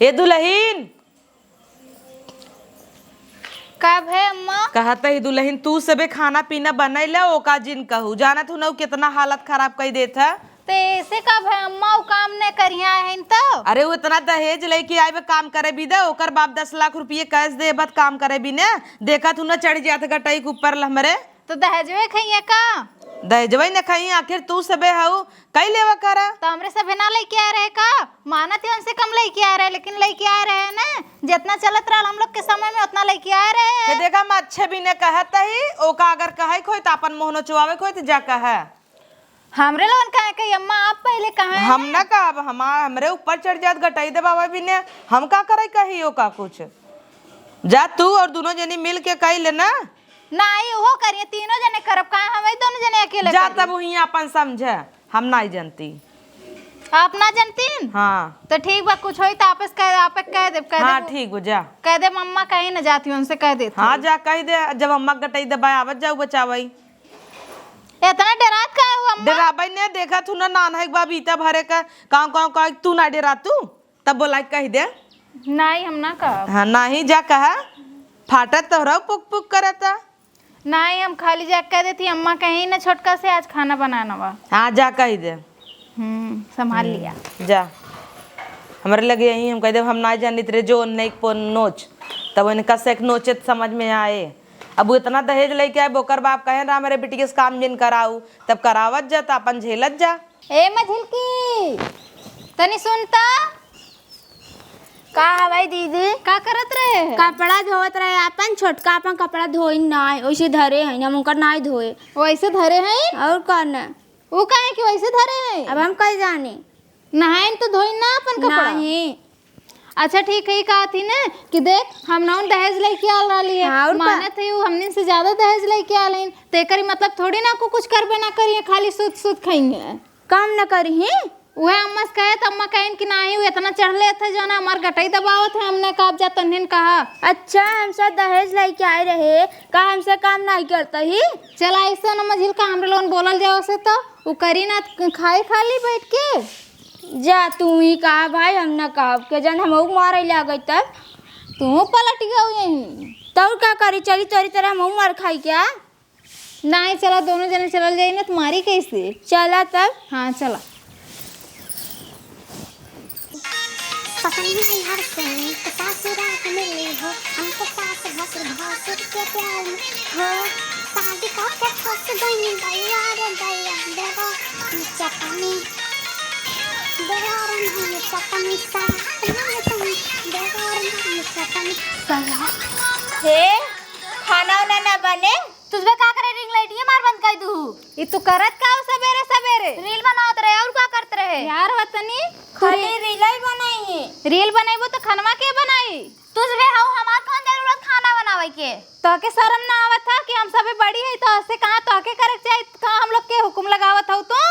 ए दुल्हन का भे अम्मा? कहता ही दुल्हन तू सबे खाना पीना बनैले ओका जिन कहू जाना तू न कितना हालत खराब कर देत है। ते ऐसे का भे अम्मा? वो काम नहीं करिया है तो? अरे वो इतना दहेज लेके आए काम करे भी दे ओकर बाप 10 लाख रुपये कैश दे बत काम करे भी ने देखा तू न चढ़ जात गटाई के ऊपर हमरे तो दहेजवे खइया का? दहेजवे न खाई आखिर तू सबे हऊ कई लेवा करा तो हमरे सब ना लेके आ रहे का? मानत है उनसे कम लेके आ रहे लेकिन लेके आ रहे हैं ना। जितना चलत रहा हम लोग के समय में उतना लेके आ रहे हैं। देखा मैं अच्छे भी ने कहता ही ओका अगर कहे खोई तो अपन मोहनो चुआवे खोई तो जा कहे हमरे लोगन कहे कि अम्मा आप पहले कहे हम न कहब हमरे ऊपर चढ़ जात गटाई दे बाबा भी ने हम का करे कही ओका कुछ जा तू और दोनों जनी मिल के कही लेना नहीं वो करिए तीनों जने करब का हम दोनों जने अकेले जा करिए? तब वही अपन समझे हम नहीं जानती। आप ना जानतीन? हाँ तो ठीक बा कुछ होई तो आपस कह दे हाँ ठीक हो जा कह दे मम्मा कहीं न जाती उनसे कह दे। हाँ जा कही दे जब अम्मा गटाई दे आवत जाऊ बचावई इतना डरात का हुआ अम्मा? डराबई ने देखा तू ना नान है बा बीता भरे का काव काव का तू ना डरा तू तब बोला कही दे नहीं हम ना कह हाँ नहीं जा कहा फाटत तो पुक पुक करता नहीं हम खाली जा कह देती अम्मा कहीं ना छोटका से आज खाना बनाना बा। हाँ जा कही दे संभाल लिया जा हमारे लगे यही हम कह दे हम ना जानी तेरे जो नहीं नोच तब इनका से एक नोचे समझ में आए। अब वो इतना दहेज लेके आए बोकर बाप कहे ना मेरे बेटी के काम जिन कराऊ तब करावत जा तो अपन झेलत जा। ए मझिलकी तनी सुनता का हवाई दीदी का करत रहे? कपड़ा धोवत रहे अपन छोटका अपन कपड़ा धोई नाय वैसे धरे है ना मुकर नाय धोए वैसे धरे हैं और करना वो काहे कि वैसे धरे हैं? अब हम कहीं जाने नहाइन तो धोई ना अपन कपड़ा नहीं। अच्छा ठीक है कहा थी ना कि देख हम ना दहेज लेके आ रही है हाँ, और माने थे वो हमने से ज्यादा दहेज लेके आ लेन तेकरी मतलब थोड़ी ना को कुछ करबे ना करिए खाली सुध सुध खाएंगे काम न करी है वह अम्मा से कहे तो अम्मा कहें कि नहीं वो इतना चढ़ले थे जो ना हमार गटाई दबावत है हमने कहा जा तन्हिन कहा अच्छा हमसे दहेज लेके आए रहे का हमसे काम नहीं करता ही चला ऐसा ना मझिल का हमरे लोगन बोलल जाओ से तो वो करी ना खाए खाली बैठ के जा तू ही कहा भाई हम न कहा के जन हम मारे ले गई तब तू पलट गया यहीं तब क्या करी चली तोरी तरह हम मार खाई क्या नहीं चला दोनों जने चलल जाई ना तुम्हारी कैसे चला तब हाँ चला पसंद नहीं हर कोई तो सासुराल मिले हो हमको सास भसुर भासुर के प्यार में हो शादी का के फंस गई दैया रे दैया देवा चटनी देवा रे नहीं चटनी सारा नहीं तुम देवा रे नहीं चटनी सारा हे खाना वाना न बने तुझे का करे रिंग लाइट ये मार बंद कर दू ये तू करत का सवेरे सवेरे रील बनावत रहे और का करत रहे यार वतनी खाली रीलाई बनाई है रील बनाइबो तो खानवा के बनाई तुझे हाउ हमार कौन जरूरत खाना बनावे के तो के शर्म ना आवत था कि हम सबे बड़ी है तो ऐसे कहां तो के करे चाहिए कहां हम लोग के हुक्म लगावत हो तू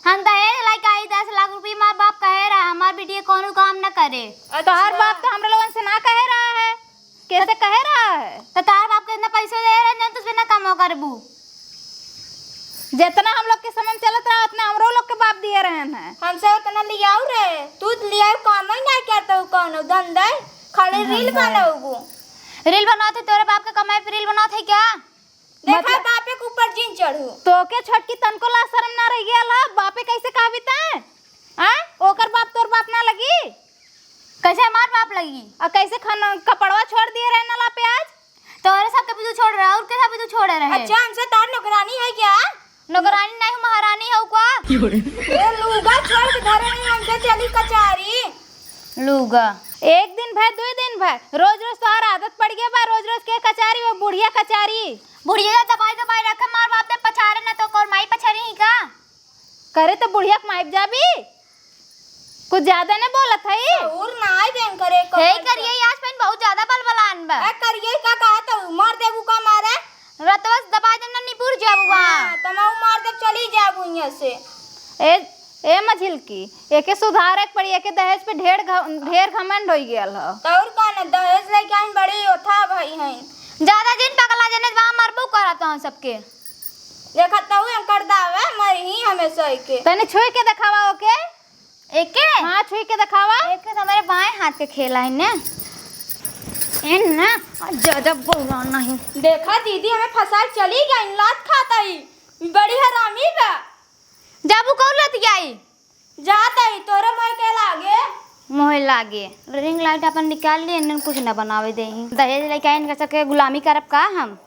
हम दहेज लाइक आई 10 लाख रुपए माँ बाप कहे रहा हमार बेटी कोनो काम न करे तो हर बाप तो हमरे लोगन से ना कहे रहा है कैसे कहे रहा है तो तार बाप के इतना पैसे दे रहे हैं तुझे ना कम करबू जितना हम लोग के समय चलत रहा उतना हमरो लोग के बाप दिए रहे हैं हमसे उतना लियाऊ रे तू लियाऊ काम ही नहीं करता हूँ कौन धंधा खाली रील बनाऊगू रील बनाते तोरे बाप के कमाई पे रील बनाते क्या देखा बापे के ऊपर जिन चढ़ू तो के छोटकी तनको ला शर्म ना रह गया ला बापे कैसे कहबिता हैं ओकर बाप तोर बाप ना लगी कैसे हमार बाप लगी और कैसे खाना कपड़वा छोड़ दिए रहे ना ला प्याज तोरे सब के भी तू छोड़ रहा और के सब भी तू छोड़े रहे अच्छा हमसे तार नौकरानी है क्या नौकरानी नहीं महारानी है का ये लूगा छोड़ के धरे नहीं हमसे चली कचहरी लूगा एक दिन भाई दो दिन भाई रोज रोज तो आदत पड़ गया बा रोज रोज के कचारी वो बुढ़िया कचारी बुढ़िया दबाई दबाई रखे मार बाप ने पछारे ना तो कोर माई पछारी ही का करे तो बुढ़िया माइप जाबी कुछ ज्यादा ने बोलत है और नाई देन करे हे करिए आज पेन बहुत ज्यादा बलबलान बा करिए का कहता हूँ मार देबू का मारे रतवस दबाई देना निपुर जाबू वहां तमाऊ मार दे चली जाबू यहाँ से ए मझिलकी एके सुधारे पड़ी एके दहेज पे ढेर घमंड हो गया ह तौर का दहेज लेके आइन बड़ी ओथा भाई हैं ज्यादा दिन पगला जने वहां मरबू करत हूं सबके देखत हूँ हम कर दावे मरी ही हमेशा के तने छुई के दिखावा ओके एके हाँ छुई के दिखावा। एके तो हमारे बाएं हाथ के खेला है ने इन ना ज्यादा बोला नहीं। देखा दीदी हमें फंसा चली गई, लात खाता ही बड़ी हरामी बा। जाबू कौन लत गई जाता ही तोरे मोर के लागे मोह लागे। रिंग लाइट अपन निकाल लिए इन्हें कुछ न बनावे दे दहेज लेके आइन कर सके गुलामी करब का हम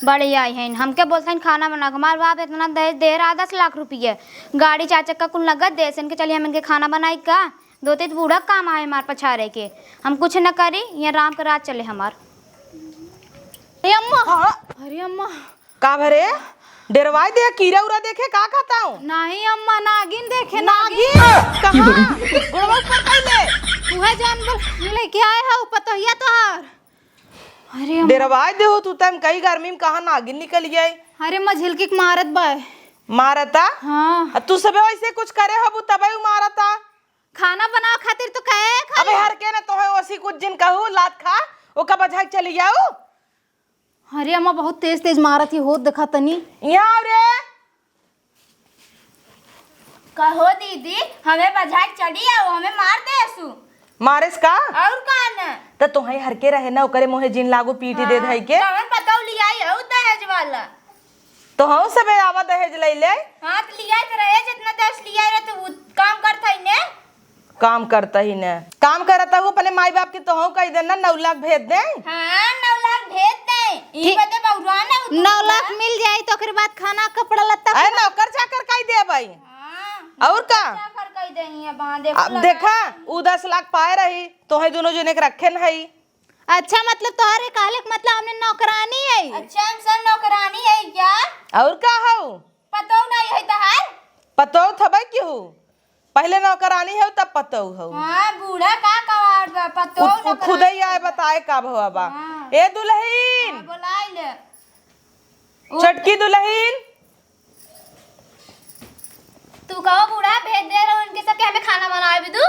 बड़े आई हैं हमके बोलते हैं खाना बना के। हमारे बाप इतना दहेज दे रहा 10 लाख रुपये गाड़ी 4 चक्का कुल नगद दे इनके चलिए हम इनके खाना बनाई का दो तीन बूढ़ा काम आए हमारे पछाड़े के हम कुछ न करी ये राम के रात चले हमार। अरे अम्मा अरे अम्मा का भरे डेरवाई दे कीड़ा उरा देखे का खाता हूँ। नहीं अम्मा नागिन देखे नागिन कहाँ गोड़वा पर कैले वह जानवर लेके आए हो पतोहिया तोहार। अरे डेरवाई दे हो तू तम कई गर्मी में कहाँ नागिन निकल गई। अरे मझिलकी के मारत बाय मारता हाँ तू सबे वैसे कुछ करे हबू तबे मारता। खाना बनाओ खातिर तो कहे अबे हर के न तो है ओसी कुछ जिन कहू लात खा ओका बजा के चली जाऊ। अरे अम्मा बहुत तेज तेज मारत ही हो देखा तनी यहाँ रे कहो दीदी हमें बजा चली आओ हमें मार दे सु मारेस का और कान तो तुहे हर के रहे ना ओकरे मोहे जिन लागू पीटी दे धई के हमें पता लिया हो दहेज वाला तो हम सबे आवा दहेज ले ले। हाँ तो लिया तो रहे जितना दहेज लिया रहे तो वो काम करता ही ने काम करता ही न काम करता हूँ अपने माई बाप की तो हम कह देना 9 लाख भेज दे। हाँ 9 लाख भेज दे ई बदे बहुरा ने 9 लाख मिल जाए तो फिर बाद खाना कपड़ा लत्ता अरे नौकर चाकर कह दे भाई और का क्या कर कह देही है वहां देखो अब देखा उ 10 लाख पाए रही तो है दोनों जने के रखे न है। अच्छा मतलब तोहरे कहले मतलब हमने नौकरानी है। अच्छा इंसान नौकरानी है क्या और का हूँ पतो नहीं है तहार पतो थबे क्यों पहले नौकरानी है तब पतो हो। हाँ बूढ़ा का कवाड़ बा पतो खुद ही आए बताए का भवा बा। ए दुल्हन बुलाई ले चटकी दुल्हन तू कहो बूढ़ा भेज दे रहा उनके सब के हमें खाना बनाए भी दू।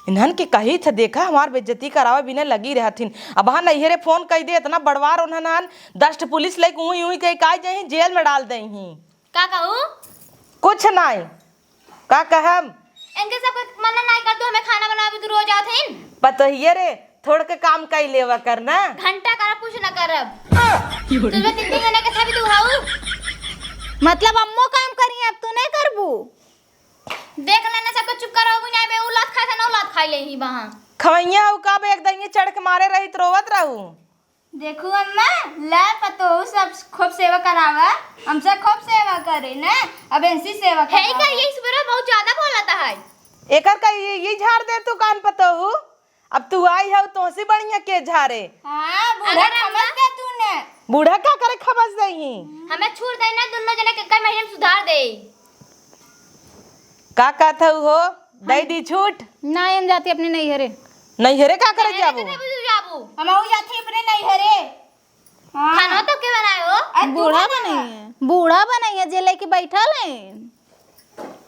इन्हन के कही थे देखा हमार बेइज्जती करावे बिना लगी रहथिन। अब हाँ नहीं रे फोन कह दे इतना बड़वार उन्हन दस्ट पुलिस लेके ऊई ऊई कह का जाही जेल में डाल दही। का कहूँ कुछ नहीं का कहम इनके सब मना नहीं कर तू हमें खाना बनाए भी दू रोज आते हैं पतहिए रे थोड़ के काम कई लेवा करना घंटा करब कुछ न करब तुझे 3 घंटे के था भी तू हाउ मतलब अम्मो काम करी अब तू नहीं करबू देख लेना सब चुप करो नहीं बे उलात खा था ना उलात खाई ले ही वहां खवैया हो का बे एकदम ये चढ़ के मारे रही तो रोवत रहू। देखो अम्मा ला पतो सब खूब सेवा करावा हमसे खूब सेवा करे ना अब ऐसी सेवा है का ये सुबह बहुत ज्यादा बोलता है एकर का ये झाड़ दे तू कान पतो हूँ। अब तू आई हो तो से बढ़िया के झारे। हाँ बूढ़ा समझ दे तूने बूढ़ा का करे खबस दही हमें छोड़ दे ना दोनों जने के कई महीने में सुधार दे का कहता हो दई दी छूट ना हम जाती अपने नहीं हरे नहीं हरे का करे जाबू जाबू हम हो जाते अपने नहीं हरे खाना तो के बनाए हो बूढ़ा बूढ़ा बनाइए जे लेके बैठल है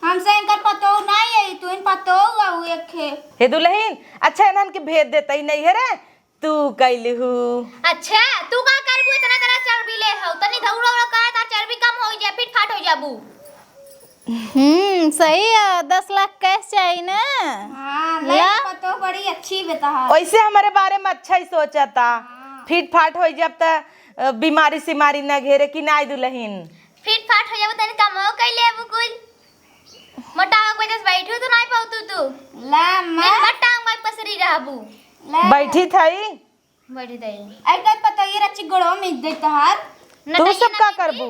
हमसे इनकर पतो नहीं है तू इन पतो आऊ एक हे दुल्हन अच्छा इन्हन के भेज देता ही नहीं हरे तू कैलहू। अच्छा तू का करबू इतना तरह चर्बी ले हो तनी धौड़ा उड़ा कर तार चर्बी कम हो जाए फिर फाट हो जाबू। सही है 10 लाख कैश चाहिए ना। हां ला पतो बड़ी अच्छी बता वैसे हमारे बारे में अच्छा ही सोचता फिट फाट हो जब त बीमारी सिमारी न घेरे कि नाई दुल्हन फिट फाट हो जाबू तनी कम हो कैले अब कुल मोटा हो कोई बैठू तो नहीं पाऊ तू ला मैं टांग में पसरी रहबू बैठी थई बैठी दे ऐका पतो ये रच्ची गड़ो में दे तहार तू सब का करबू।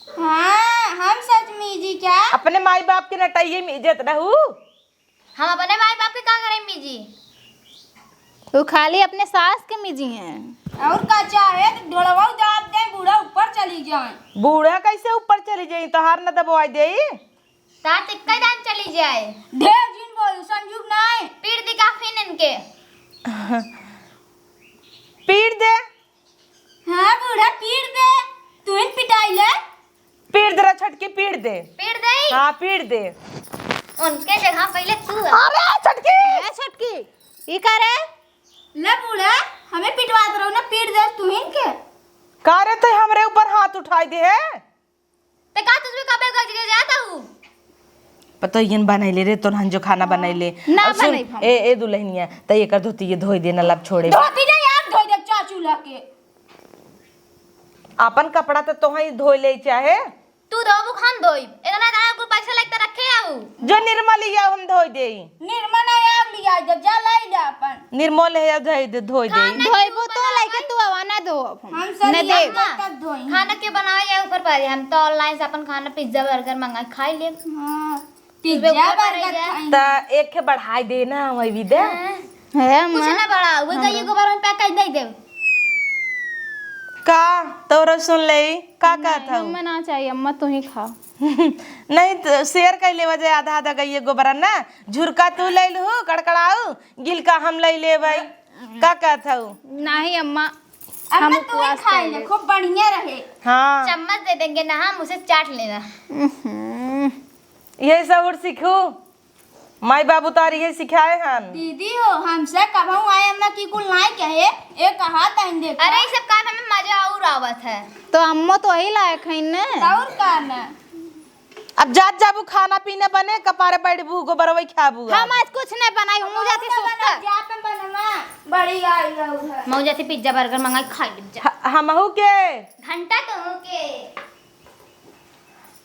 हां हम सच मीजी क्या अपने माई बाप के नटाइए में इज्जत रहू। हम अपने माई बाप के का करें मीजी तू खाली अपने सास के मीजी हैं और का चाहे तो ढोलवा दाब दे बूढ़ा ऊपर चली जाए बूढ़ा कैसे ऊपर चली जाई तोहार न दबवाई दे ता टिक्का दान चली जाए ढेर जिन बोल संजुग नहीं पीड़ दी काफी इनके पीट दे। हां बूढ़ा पीड़ दे तू इन पिटाई ले पीट दे छटकी पीट दे पीड़ दे हाँ पीट दे उनके जगह पहले तू अरे छटकी ए छटकी ई करे ले बूढ़ा हमें पिटवा दो ना पीड़ दे तू इनके का रे ते हमरे ऊपर हाथ उठाई दे है ते का तुझे कबे गज के जाता हूँ पता यन बनैले रे तो जो खाना बनैले ना अब सुन, बनैब हम। ए दुल्हनिया त एकर धोती ये धोई देना लब छोड़े धोती नहीं यार धोई दे चाचू लाके। अपन कपड़ा तो तोही धोई ले चाहे तू धोबू खान धोई इतना दादा को पैसा लगता रखे आऊ जो निर्मल या हम धोई दे निर्मला यार लिया दे जा लाई दे अपन। निर्मल है धोई दे धोइबू तो लाइके तू आवाना धो हम सब न दे तब धोई। खाना के बनावे या ऊपर पर हम तो ऑनलाइन से अपन खाना पिज्जा बर्गर मंगा खाई ले हां पिज्जा बर्गर खाई। त एक के बढ़ाई देना वही भी दे है कुछ ना बड़ा वो गई गोबर में पैक कर दे दे का तोरा सुन ले का था अम्मा ना चाहिए अम्मा तू ही खा नहीं तो शेयर कर ले वजह आधा आधा गई गोबरा ना झुरका तू ले लू कड़कड़ाऊ गिलका हम ले ले भाई का था नहीं अम्मा अम्मा तू ही खाई ले खूब बढ़िया रहे। हाँ चम्मच दे देंगे ना हम उसे चाट लेना यही सब और सीखू माई बाबू तारी यही सिखाए हन दीदी हो हमसे कबहू आए अम्मा की कुल नहीं कहे एक कहा तन देख। अरे ये सब काम हमें मजा और आवत है तो अम्मा तो वही लायक है ना और का ना अब जात जाबू खाना पीने बने कपारे बैठबू गोबरवई खाबू हम आज कुछ नहीं बनाई हूं मुझे बना जा पे बनवा बड़ी आई रहू है। मौजा से पिज्जा बर्गर मंगाई खाई ले जा हमहू के घंटा तो के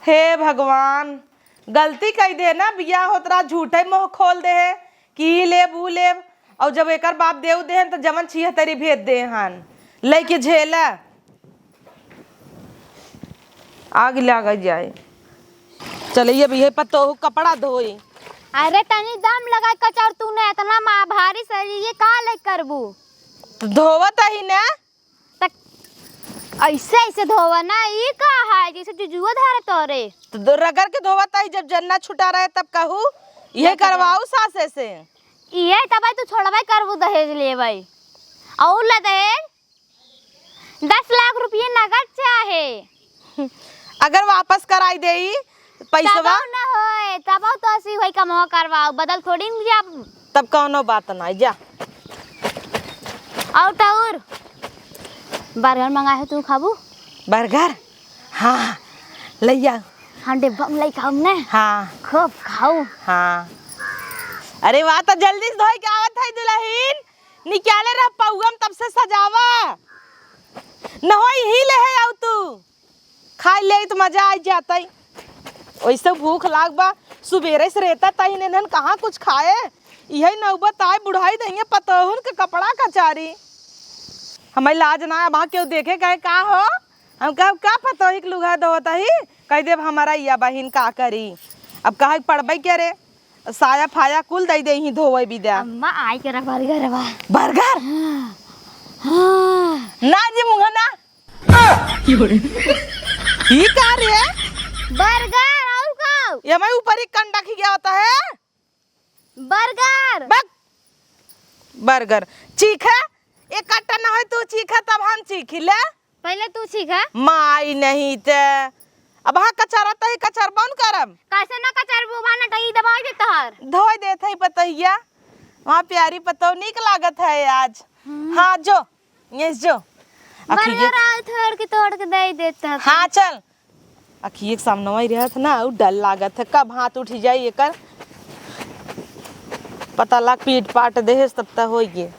हे भगवान गलती कई दे ना बिया होतरा झूठे मुंह खोल दे है कि लेब ऊ लेब और जब एकर बाप देव दे तो जमन छिहत्तरी भेज दे हन लेके झेला आग लग जाए चलिए भैया पतो कपड़ा धोई अरे तनी दम लगा कचौर तूने इतना भारी सही ये का ले करबू तो धोवत ही ना ऐसे ऐसे धोवा ना ये का है जैसे जुजुआ धारे तोरे तो रगड़ के धोवत ही जब जन्नत छुटा रहे तब कहू ये करवाऊ सासे से ये तब तू छोड़वाई करबू दहेज लेबै और ले दहेज 10 लाख रुपये नगद चाहे अगर वापस कराई देई पैसा ना होए तब तो ऐसी होई का मोह करवाओ बदल थोड़ी न जा तब कौनो बात नहीं जा और बर्गर मंगाए है तू खाबू बर्गर हाँ लैया हाँ डिब्बा में लाई खाऊ ने हाँ खूब खाऊ हाँ अरे वाह तो जल्दी से धोई के आवत है दुल्हन निकाले रह पौगम तब से सजावा न होई ही ले है आउ तू खाई ले तो मजा आ जाता वैसे भूख लाग बा सुबेरे से रहता तही ने कहाँ कुछ खाए यही नौबत आए बुढ़ाई देंगे पतहुन के कपड़ा कचारी हमें लाज ना अब क्यों देखे गए का हो हम कब का पता ही लुगा धोता ही कह देव हमारा या बहिन का करी अब कहा पढ़बे क्या रे साया फाया कुल दे ही धोवे भी दे अम्मा आई के बर्गर बा बर्गर ना जी मुंगा ना ही का रे बर्गर और का ये मैं ऊपर ही कंडा खी गया होता है बर्गर बर्गर चीखा एक कट्टा ना हो तू चीखा तब हम चीखी ले पहले तू सीखा माई नहीं ते अब हाँ कचरा तो ही कचर बन करम कैसे ना कचर बुबा ना टई दबा दे तहर धोई देत है पतहिया वहाँ प्यारी पतो निक लागत है आज हाँ जो यस जो बर्गर आल तोड़ के दे देता हाँ चल अखिए के सामने वही रहत ना उ डर लागत है कब हाथ उठ जाई एकर पता लग पीट पाट देहे तब तक हो गए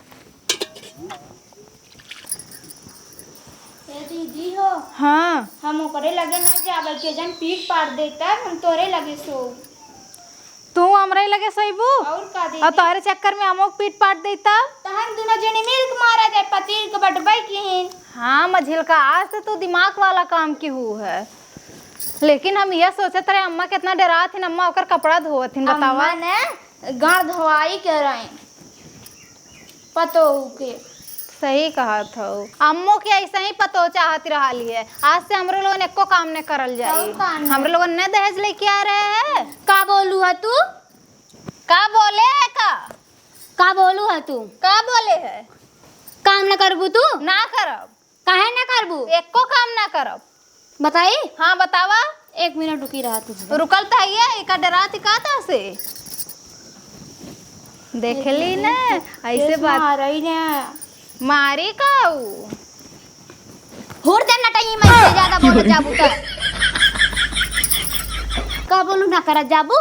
दीदी हो हाँ हम ओकरे लगे ना जाबल के जन पीट पाट देता हम तोरे लगे सो तू हमरे लगे सईबू और का दीदी और तोरे चक्कर में हमोक पीट पाट देता तो हम दोनों जने मिल के मारा दे पति के बटबाई की हाँ मझिल का आज से तू दिमाग वाला काम की हु है लेकिन हम यह सोचत रहे अम्मा कितना डरा थी अम्मा ओकर कपड़ा धोवत थी बतावा ने गाड़ धोवाई के रहे पतो के सही कहा था अम्मो के ऐसा ही पतो चाहती रहा है आज से हमरे लोगन एको काम ने करल जाए हमरे लोगन ने दहेज लेके आ रहे हैं का बोलू है तू का बोले है का बोलू है तू का बोले है काम न करबू तू ना करब काहे न करबू एको काम ना करब बताई हाँ बतावा 1 मिनट रुकी रहा तू रुकल तो है का डरा थी का था से देख ली ना ऐसे बात रही ने मारी काऊ हुर दे नटाई मैं से ज्यादा बोल जाबू त का बोलू ना करा जाबू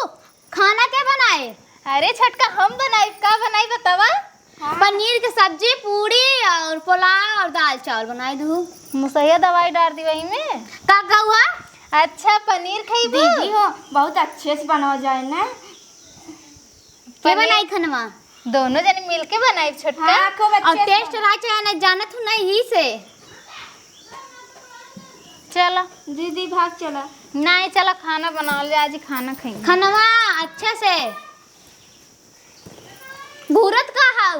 खाना क्या बनाए? अरे छटका हम बनाई का बनाई बतावा। पनीर की सब्जी पूरी और पुलाव और दाल चावल बनाई दू। मुसैया दवाई डाल दी वही में। का हुआ? अच्छा पनीर खाइबू? दीदी हो बहुत अच्छे से बनवा जाए ना। क्या बनाई खनवा? दोनों जने मिलके बनाई छटका। हाँ खूब और अच्छे से टेस्ट रहा चाहे ना जानत हूँ नहीं ही से। चलो दीदी भाग चला। नहीं चलो खाना बना ले, आज ही खाना खाएंगे। खनवा अच्छे से भूरत का हाउ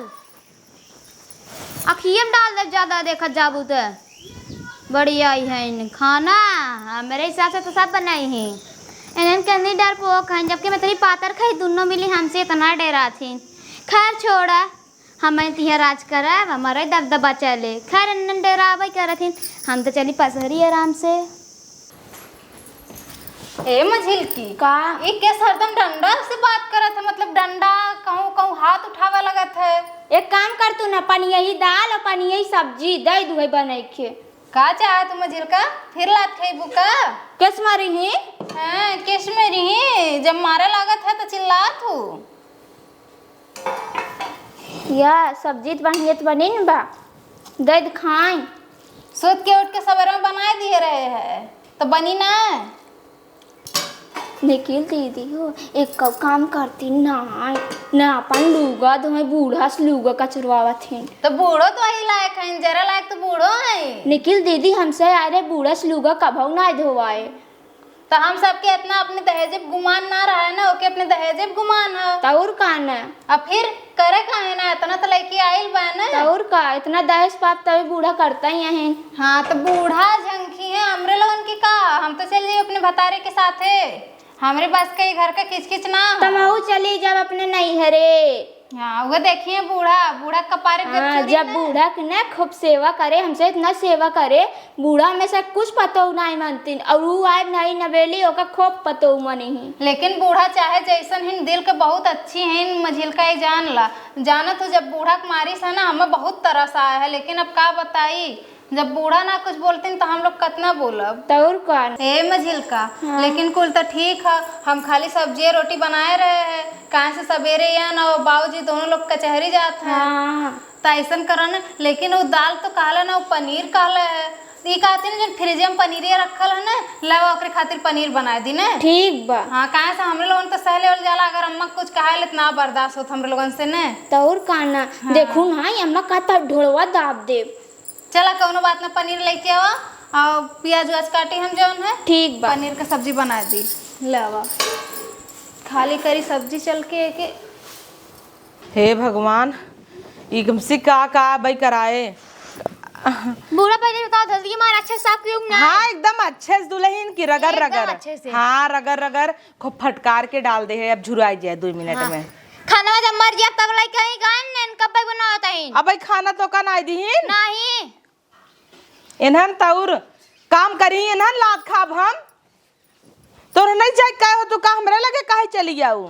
अखियम डाल दे ज्यादा देखा जाबू तो बढ़िया ही है इन खाना। मेरे हिसाब से तो सब बनाई है इन्हें कंदी डर पो खाई जबकि मैं तेरी पातर खाई दोनों मिली हमसे इतना डरा थी। खैर छोड़ा हमें तिहा राज करा हमारा दबदबा चले। खैर इन डरा भाई कर थी हम तो चली पसरी आराम से। ए मझिल की का ये कैसे हरदम डंडा से बात करत है? मतलब डंडा कहूँ कहूँ हाथ उठावा लगत है। एक काम कर तू ना पनिया ही दाल और पनिया ही सब्जी दे दुहे बने के। का चाहे तू मझिल का? फिर लात खाइबू का? किस मारी ही? हाँ किस में रही? जब मारे लागत है तो चिल्लात हूँ। या सब्जी तो बढ़िया तो बनी न बा दे दे खाई। सूत के उठ के सवेरे में बनाए दिए रहे हैं तो बनी ना। निखिल दीदी हो एक काम करती ना अपन लूगा तो मैं बूढ़ा से लूगा कचरवावा थे। तो बूढ़ो तो वही लायक है, जरा लायक तो बूढ़ो है। निखिल दीदी हमसे अरे बूढ़ा से लूगा कभू ना धोवाए। तो हम सबके इतना अपने दहेजेब गुमान ना रहा है ना, ओके अपने दहेजेब गुमान है। तौर का न अब फिर करे का है ना, इतना तो लड़की आइल बा ना। तौर का इतना दहेज पाप तभी बूढ़ा करता ही है। हाँ तो बूढ़ा झंखी है हमरे लोगन की का। हम तो चल जाइए अपने भतारे के साथ है, हमरे पास कई घर का किचकिच ना हो। तमाऊ चली जब अपने नहीं हरे। हाँ वो देखिए बूढ़ा कपारे पे हाँ चूड़ी जब ना। बूढ़ा के ना खूब सेवा करे हमसे इतना सेवा करे बूढ़ा में से कुछ पतो नहीं मनती और वो आए नहीं नवेली ओका खूब पतो मनी ही। लेकिन बूढ़ा चाहे जैसन हिन दिल के बहुत अच्छी है मझिल का ही जान ला। जाना तो जब बूढ़ा के मारिस है ना हमें बहुत तरस आया है, लेकिन अब का बताई जब बूढ़ा ना कुछ बोलते तो हम लोग कितना बोलब। तौर का ए मझिल का हाँ। लेकिन कुल तो ठीक है, हम खाली सब्जी रोटी बनाए रहे हैं कहाँ से सवेरे या ना बाबूजी दोनों लोग कचहरी जाते हैं। हाँ तो ऐसा करो ना। लेकिन वो दाल तो कहला ना, वो पनीर कहला है ये कहती ना जब फ्रिज में पनीर रखल है ना लवा ओकरे खातिर पनीर बना दी ना। ठीक बा। हाँ कहाँ से हमरे लोगन तो सहले और जाला अगर अम्मा कुछ कहा इतना बर्दाश्त होता हमरे लोगन से न। तौर का ना हाँ। देखू ना अम्मा का ढोलवा दाब दे। चला कौनो बात ना, पनीर लेके आवा और प्याज व्याज काटी हम जौन है ठीक बा। पनीर का सब्जी बना दी लवा खाली करी सब्जी चल के हे भगवान एकदम से का भाई कराए। बूढ़ा पहले बताओ जल्दी मार अच्छे साफ क्यों ना? हाँ एकदम अच्छे से दुल्हन की रगड़ एकदम रगड़ अच्छे से। हाँ रगड़ रगड़ खूब फटकार के डाल दे है। अब झुराई जाए 2 मिनट हाँ। में। खाना जब मर गया तब लाई कहीं गान कब पे बनावत है? अब भाई खाना तो का ना दीहिन नहीं इन्हन तौर काम करी इन्हन लात खाब हम तोर नहीं जाए का हो तो का हमरे लगे काहे चली जाऊ।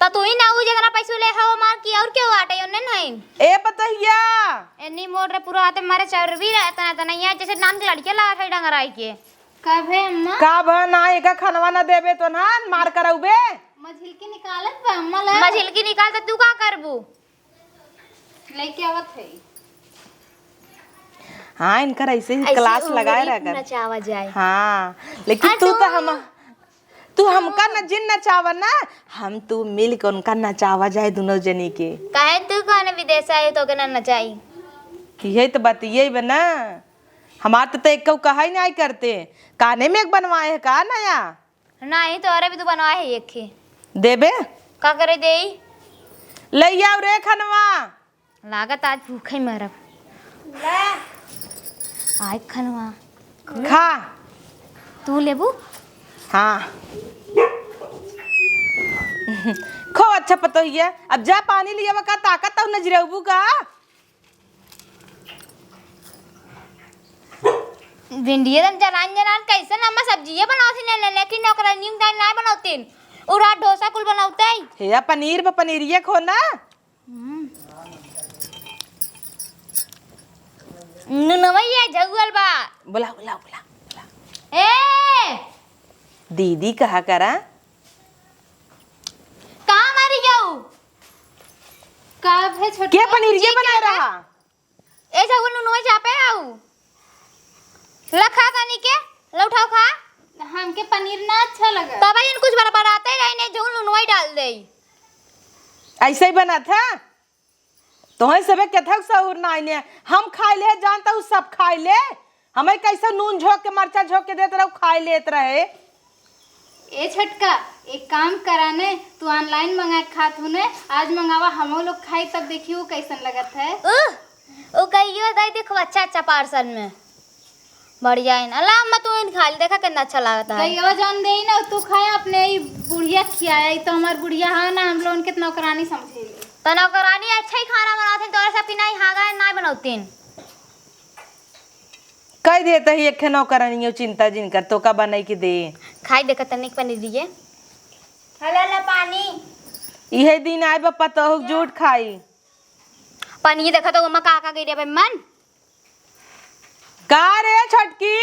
तो तू ही ना हो जगह पैसे ले हवा मार की और क्यों आटे उन्ने नहीं ए पतहिया एनी मोड़ रे पूरा हाथे मारे चर्बी रहता ना नहीं है जैसे नाम की लड़कियां लगा है डंगराई के। कब है अम्मा? का बना एका खानवा ना देबे तो ना मार कराउबे। मझिलकी निकालत बा अम्मा ला। मझिलकी निकाल तो तू का करबू? लेके आवत है। हाँ इनकर ऐसे ही क्लास लगाए रह कर नचावा जाए। हाँ लेकिन तू तो तू हमका न जिन नचावा ना हम तू मिल के उनका नचावा जाए दोनों जनी के। काहे तू कहने विदेश आई तो के ना नचाई? यही तो बात यही बना हमार तो एक कहा ही नहीं करते काने में एक बनवाए है का नया नहीं तो अरे भी तू बनवाए है एक ही देबे का करे दे ले आओ रे खनवा। लागत आज भूखे मरब आय खनवा खा तू लेबू। हाँ खो अच्छा पता ही है। अब जा पानी लिया का ताकत तो नजरेबू का भिंडिया दम जनान कैसे ना मैं सब्जियां बनावती ने लेकिन ओकरा नीम दाल ना बनावती उरा डोसा कुल बनावते हे पनीर पे पनीरिया खो ना नवैया जगुल बा बुला बुला बुला बुला ए दीदी कहा करा कहाँ मारी जाऊ का है छोटका क्या पनीर ये बना रहा ए जगह नुनवा चापे आऊ लखा तानी के लो उठाओ खा हमके पनीर ना अच्छा लगा बाबा जी कुछ बनाते ही रही नहीं जो नुनवा ही डाल दे ऐसे ही बना था तुम्हें सबे कथा सहूर ना आइने हम खाए ले जानता हूँ सब खाए ले हमें कैसे नून झोंक के मरचा झोंक के देते रहो खाए लेते रहे। ए छोटका एक काम कराने तू ऑनलाइन मंगा के खात हूँ ने आज मंगावा हम लोग खाई तब देखिए वो कैसन लगत है। ओ कहियो दई देखो अच्छा अच्छा पार्सल में बढ़िया है ना ला मैं तू इन खा ले देखा कितना अच्छा लगता है कहियो जान दे ना तू खाए अपने ही बुढ़िया खियाया तो हमार बुढ़िया है ना हम लोगन के नौकरानी समझे तो नौकरानी अच्छा ही खाना बनाते तोरे सब की नहीं हागा नहीं बनातीन कह देते ही एक नौकरानी चिंता जिन कर तो का बनाई के दे खाई देखा तनिक पनीर दिए हला पानी यही दिन आए बप्पा तो झूठ खाई पनीर देखा तो मम्मा काका गई रे मन का रे छटकी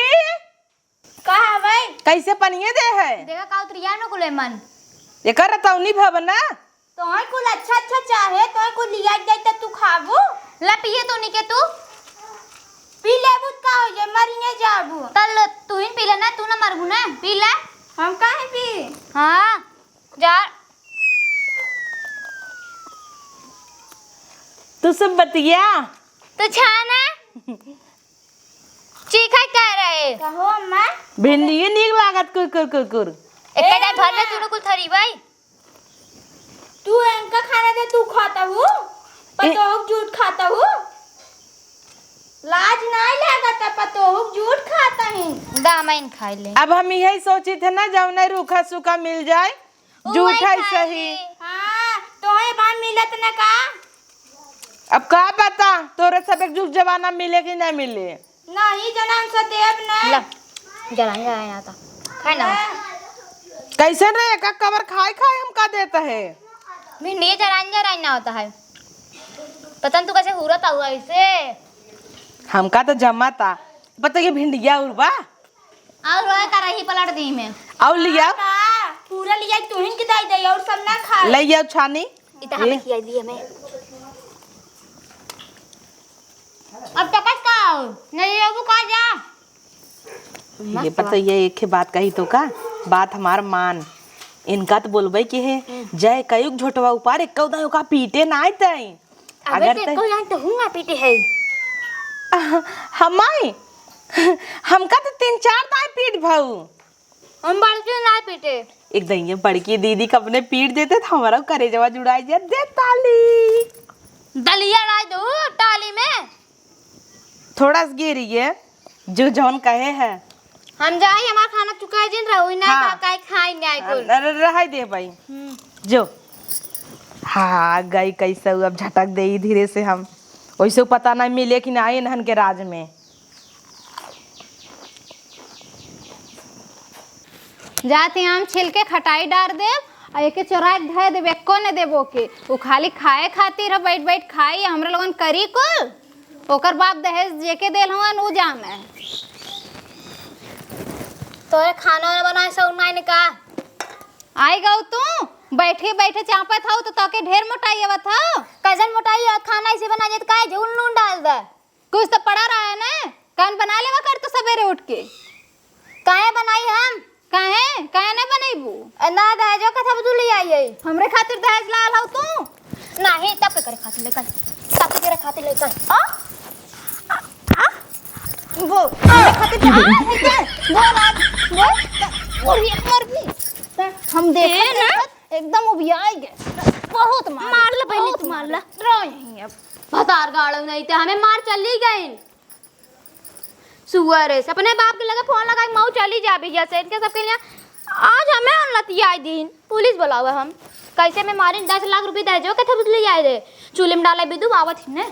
का हवे कैसे पनिए दे है देखा का उतरिया न कुले मन ये कर तौनी भवना तोय कुल अच्छा अच्छा चाहे तोय कुल लिया जाए त तू खाबू ला पिए तो नहीं के तू पी लेबू का हो जाए मरिए जाबू तल तू ही पी लेना तू ना मरबू ना पी ले हम काहे पी हां जा तू सब बतिया तो छाना चीखा कह रहे कहो अम्मा भिंडी नीक लागत कुर एक का भर ले तूने कुल थरी भाई तू इनका खाना दे तू खाता हूँ पतोह झूठ खाता हूँ लाज नहीं लगता पतोह झूठ खाता है दामन खा ले अब हम यही सोची थे ना जब नहीं रूखा सूखा मिल जाए झूठा ही सही हाँ तोहे बार मिलत न का अब का पता तोरे सब एक जुग जवाना मिले कि नहीं मिले नहीं जन्म से देव न ला जलाएंगे आया था खाए ना कैसे रे का कवर खाए खाए हम का देता है भिंडी जरांजा रहना होता है पता नहीं तू कैसे हुरत हुआ इसे हमका तो जमा था पता ये भिंडिया उड़वा और रोए का रही पलट दी में और लिया का पूरा लिया तू ही के दाई दे और सब ना खा ले आओ छानी इतना हमें खिया दिए मैं अब तो कस का नहीं अब का जा ये पता ये एक ही बात कही तो का बात हमार मान इनका तो बोलबे कि है जय कयुग झोटवा ऊपर एक कौदा का पीटे ना आते अगर ते को जान तो हुआ पीटे है हमाई हमका तो 3-4 ताई पीट भाऊ हम बड़की ना पीटे एक दिन ये बड़की दीदी का अपने पीट देते थे हमारा करेजवा जुड़ाई जा दे ताली दलिया ला दो टाली में थोड़ा सा गिरी है जो जौन कहे है हम जाई हमार खाना चुका जिन रहू ना हाँ। का खाई नहीं कुल रह दे भाई जो हाँ गई कैसे अब झटक दे धीरे से हम वैसे पता नहीं मिले कि नहीं इन्हन के राज में जाते आम छिल के खटाई डार दे और एक चोरा धे देब एको ने देबो के वो खाली खाए खातिर बैठ बैठ खाई हमरे लोगन करी कुल ओकर बाप दहेज जेके देल हवन उ जान है तोरे खाना वाना बनाए सब नहीं का आई गऊ तू बैठे बैठे चापत हूँ तो ताके ढेर मोटाई आवत हूँ कैसन मोटाई खाना ऐसे बना जात काहे झूल नून डाल दे कुछ तो पड़ा रहा है ना कौन बना लेवा कर तो सवेरे उठ के काहे बनाई हम काहे काहे ना बनैबू ना दहेजो कथा बदली आई हमरे खातिर दहेज लाल हौ तू नहीं तब करे खातिर लेकर तब करे खातिर लेकर वो हमरे खातिर बोल आज बोल मर भी हम देखे ना एकदम उबियाई गए बहुत मार ले पहले तू मार ले रही अब भतार गाड़ो नहीं थे हमें मार चली गई सुअर है अपने बाप के लगे फोन लगाई मऊ चली जा भी जैसे इनके सबके लिए आज हमें उन्नति आई दिन पुलिस बुलावा हम कैसे में मारे 10 लाख रुपए दे जो कथे बदली आए रे चूल्हे में डाला बिदू आवत ही ने